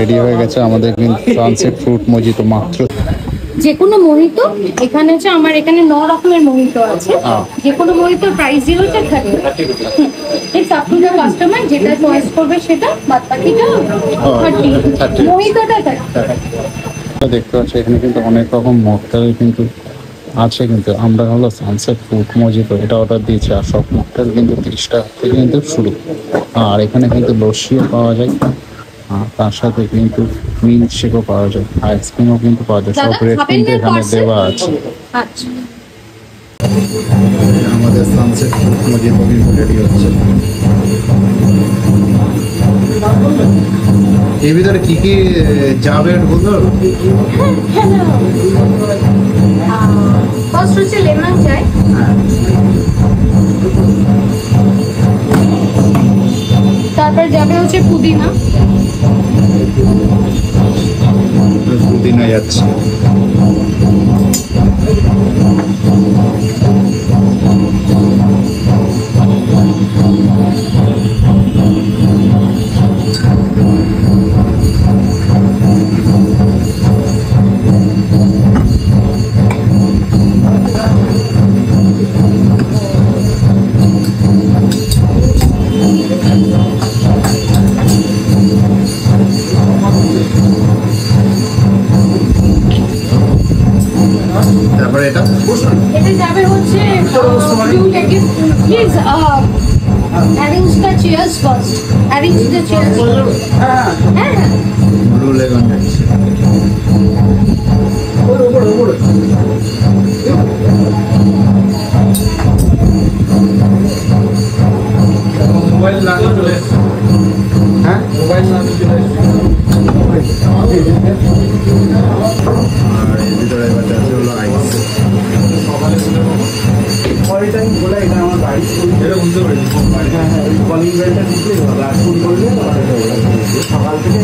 Ready হয়ে গেছে আমাদের কিন্তু সানসেট ফ্রুট মজিতো মাত্র। যে কোনো মোহিত এখানে হচ্ছে আমার এখানে 9 রকমের মোহিত আছে। যে কোনো মোহিতোর প্রাইস দিয়ে হচ্ছে 30। It's up to the customer, যেটা চয়েস করবে সেটা, বাদ বাকিটা 30। মোহিতোটা 30। দেখতে পাচ্ছি এখানে কিন্তু অনেক রকম মকটেল কিন্তু আছে, কিন্তু আমরা হলো সানসেট ফ্রুট মজিতো এটা অর্ডার দিয়েছি। আর সব মকটেল কিন্তু 30 টাকা থেকে কিন্তু শুরু। আর এখানে কিন্তু লস্যিও পাওয়া যায়, আর তার সাথে কিন্তু মিল্ক শেকও পাওয়া যায়, আইসক্রিমও কিন্তু পাওয়া যায়। সব রেট কিন্তু এখানে দেওয়া আছে। আচ্ছা, আমাদের সানসেট ফ্রুট মজিতো কিন্তু রেডি হচ্ছে। এর ভিতরে কি কি যাবে বলতো? ফার্স্ট হচ্ছে লেমন চাই, তারপর যাবে হচ্ছে পুদিনা। পুদিনা যাচ্ছে। তারপরে এটা যাবে হচ্ছে please arrange the chairs first, arrange the chairs। হ্যাঁ ব্লু লেমন যাচ্ছে। মোবাইল লাগা চলে, হ্যাঁ মোবাইল লাগা চলে। আর এর ভিতরে এবার আছে হলো আইস। সকালে সকাল টাইম বলে এটা আমার বাড়ি এটা বুঝতে পেরেছি। হ্যাঁ হ্যাঁ, কলিং বেলটা দিতে হবে, আর ফোন করলে সকাল থেকে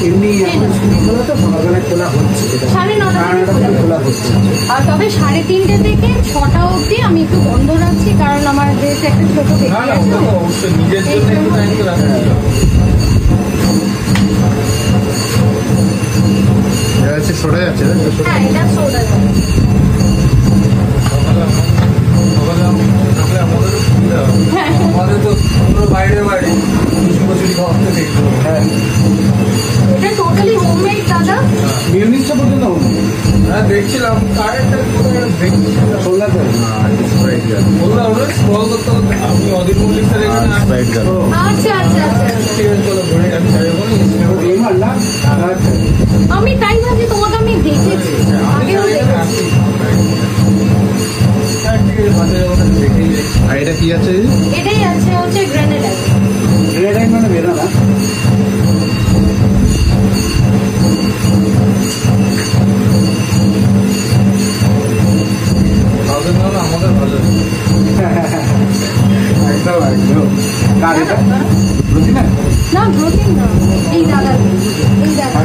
এমনি এখন শুরু হলো তো, সকালবেলা খোলা হচ্ছে, 9:30 খোলা হচ্ছে। আর তবে 3:30 থেকে 6টা অবধি আমি একটু বন্ধ রাখছি, কারণ আমার যেহেতু একটা ছোট বেবি আছে। অবশ্যই নিজের জন্য একটু টাইম তো রাখতে হবে। এটা হচ্ছে সরে যাচ্ছে। হ্যাঁ, এটা সোডা। আমাদের সুবিধা হবে, আমাদের তো পুরো বাইরে বাইরে কচুরি খাওয়া থেকে। হ্যাঁ, এটা টোটালি হোমমেড দাদা। মিউনিসটা পর্যন্ত হ্যাঁ দেখছিলাম, কারেন্টটা কোথায় দেখছিলাম, সোলাতে বললাম ওরা স্ক্রল করতে করতে আপনি অদিত মল্লিক স্যার এখানে আচ্ছা আচ্ছা আচ্ছা, ঠিক আছে চলো ঘুরে আমি যাই বলি আমি তাই ভাবছি তোমাকে আমি দেখেছি আগেও দেখেছি। আর এটা কি আছে? এটাই আছে হচ্ছে গ্রেনেডাইট। গ্রেনেডাইট মানে বেরো না, আমাদের ভালো একদম একদম। কার এটা প্রতিনা? না প্রোটিন না, এই দাদা, এই দাদা,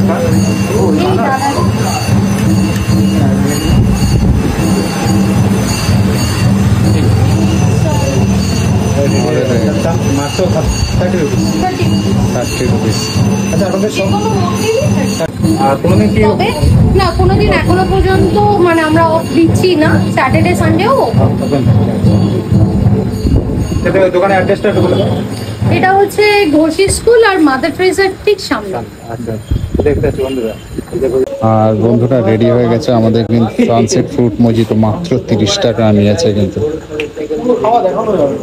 এই দাদা। মাত্র 30 রুপিস। 30 রুপিস। আচ্ছা আপনাদের সব কোনো মোটেই আর কোনোদিন কি তবে না, কোনোদিন এখনো পর্যন্ত মানে আমরা অফ দিচ্ছি না, স্যাটারডে সানডেও। দোকানের অ্যাড্রেসটা একটু বলে দাও। এটা হচ্ছে ঘোষী স্কুল আর মাদার ট্রেজার ঠিক সামনে। আচ্ছা দেখতে পাচ্ছি বন্ধুরা। আর বন্ধুরা রেডি হয়ে গেছে আমাদের কিন্তু সানসেট ফ্রুট মজিতো মাত্র 30 টাকা নিয়েছে কিন্তু। খাওয়া দেখানো যাবে।